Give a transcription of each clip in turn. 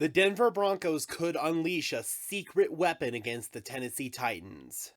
The Denver Broncos could unleash a secret weapon against the Tennessee Titans.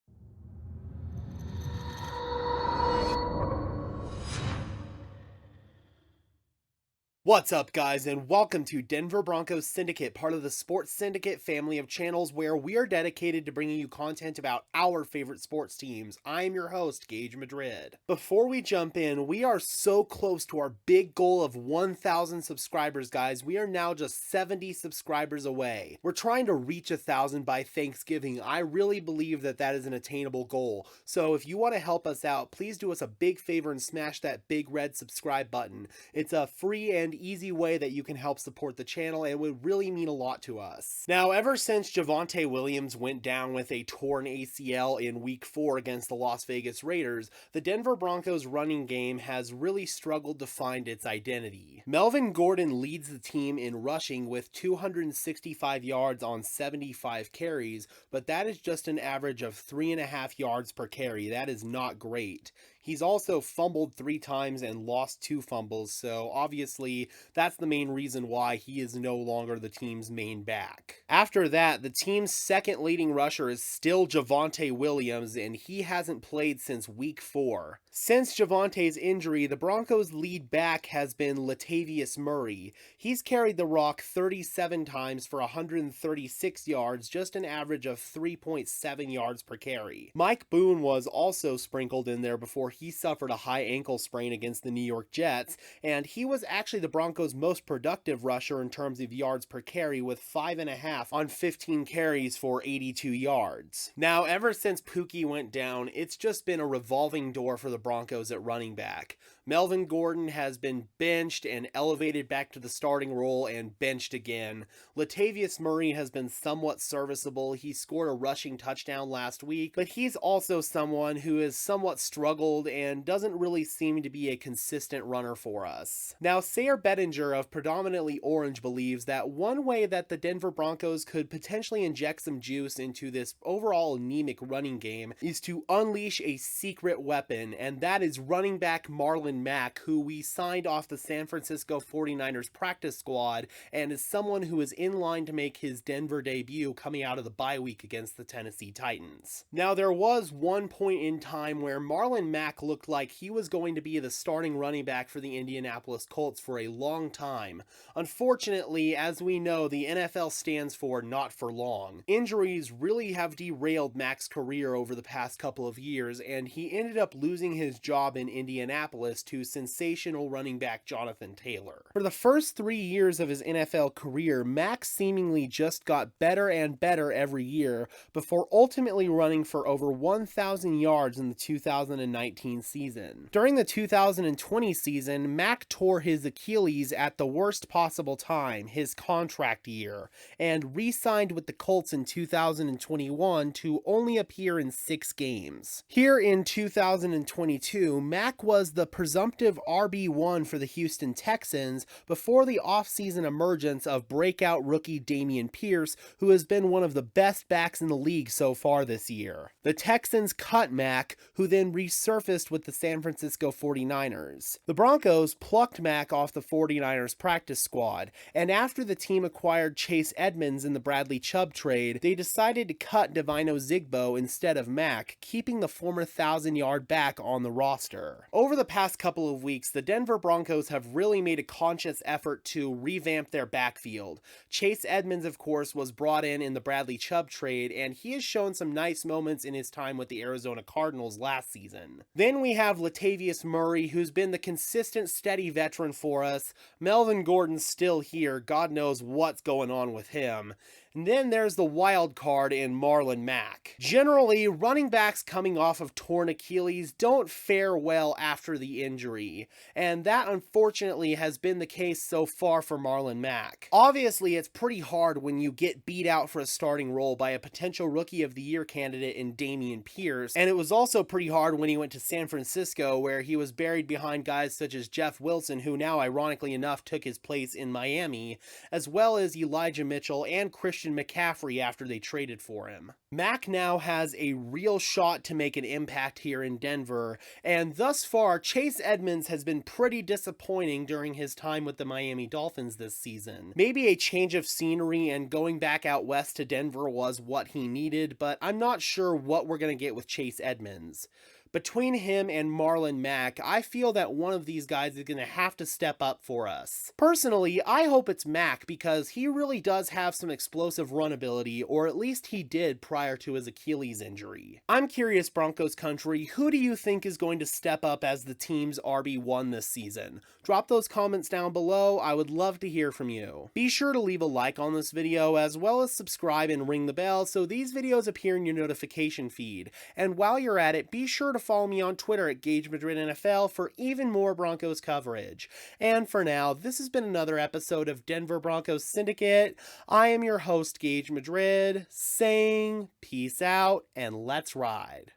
What's up, guys, and welcome to Denver Broncos Syndicate, part of the Sports Syndicate family of channels where we are dedicated to bringing you content about our favorite sports teams. I am your host, Gage Madrid. Before we jump in, we are so close to our big goal of 1,000 subscribers, guys. We are now just 70 subscribers away. We're trying to reach 1,000 by Thanksgiving. I really believe that that is an attainable goal. So if you want to help us out, please do us a big favor and smash that big red subscribe button. It's a free and easy way that you can help support the channel, and it would really mean a lot to us. Now, ever since Javonte Williams went down with a torn ACL in Week 4 against the Las Vegas Raiders, the Denver Broncos running game has really struggled to find its identity. Melvin Gordon leads the team in rushing with 265 yards on 75 carries, but that is just an average of 3.5 yards per carry. That is not great. He's also fumbled 3 times and lost 2 fumbles, so obviously that's the main reason why he is no longer the team's main back. After that, the team's second leading rusher is still Javonte Williams, and he hasn't played since Week 4. Since Javonte's injury, the Broncos' lead back has been Latavius Murray. He's carried the rock 37 times for 136 yards, just an average of 3.7 yards per carry. Mike Boone was also sprinkled in there before he suffered a high ankle sprain against the New York Jets, and he was actually the Broncos' most productive rusher in terms of yards per carry with 5.5 on 15 carries for 82 yards. Now, ever since Pookie went down, it's just been a revolving door for the Broncos at running back. Melvin Gordon has been benched and elevated back to the starting role and benched again. Latavius Murray has been somewhat serviceable. He scored a rushing touchdown last week, but he's also someone who has somewhat struggled and doesn't really seem to be a consistent runner for us. Now, Sayer Bettinger of Predominantly Orange believes that one way that the Denver Broncos could potentially inject some juice into this overall anemic running game is to unleash a secret weapon, and that is running back Marlon Mack, who we signed off the San Francisco 49ers practice squad and is someone who is in line to make his Denver debut coming out of the bye week against the Tennessee Titans. Now, there was one point in time where Marlon Mack looked like he was going to be the starting running back for the Indianapolis Colts for a long time. Unfortunately, as we know, the NFL stands for not for long. Injuries really have derailed Mack's career over the past couple of years, and he ended up losing his job in Indianapolis to sensational running back Jonathan Taylor. For the first 3 years of his NFL career, Mack seemingly just got better and better every year before ultimately running for over 1,000 yards in the 2019 season. During the 2020 season, Mack tore his Achilles at the worst possible time, his contract year, and re-signed with the Colts in 2021 to only appear in 6 games. Here in 2022, Mack was the presumptive RB1 for the Houston Texans before the offseason emergence of breakout rookie Dameon Pierce, who has been one of the best backs in the league so far this year. The Texans cut Mack, who then resurfaced with the San Francisco 49ers. The Broncos plucked Mack off the 49ers practice squad, and after the team acquired Chase Edmonds in the Bradley Chubb trade, they decided to cut Divino Zigbo instead of Mack, keeping the former 1,000-yard back on the roster. Over the past couple of weeks, the Denver Broncos have really made a conscious effort to revamp their backfield. Chase Edmonds, of course, was brought in the Bradley Chubb trade, and he has shown some nice moments in his time with the Arizona Cardinals last season. Then we have Latavius Murray, who's been the consistent, steady veteran for us. Melvin Gordon's still here. God knows what's going on with him. And then there's the wild card in Marlon Mack. Generally, running backs coming off of torn Achilles don't fare well after the injury, and that unfortunately has been the case so far for Marlon Mack. Obviously, it's pretty hard when you get beat out for a starting role by a potential Rookie of the Year candidate in Dameon Pierce, and it was also pretty hard when he went to San Francisco, where he was buried behind guys such as Jeff Wilson, who now, ironically enough, took his place in Miami, as well as Elijah Mitchell and Christian McCaffrey after they traded for him. Mack now has a real shot to make an impact here in Denver, and thus far, Chase Edmonds has been pretty disappointing during his time with the Miami Dolphins this season. Maybe a change of scenery and going back out west to Denver was what he needed, but I'm not sure what we're going to get with Chase Edmonds. Between him and Marlon Mack, I feel that one of these guys is going to have to step up for us. Personally, I hope it's Mack because he really does have some explosive run ability, or at least he did prior to his Achilles injury. I'm curious, Broncos country, who do you think is going to step up as the team's RB1 this season? Drop those comments down below, I would love to hear from you. Be sure to leave a like on this video, as well as subscribe and ring the bell so these videos appear in your notification feed. And while you're at it, be sure to follow me on Twitter at Gage Madrid NFL for even more Broncos coverage. And for now, this has been another episode of Denver Broncos Syndicate. I am your host, Gage Madrid, saying peace out and let's ride.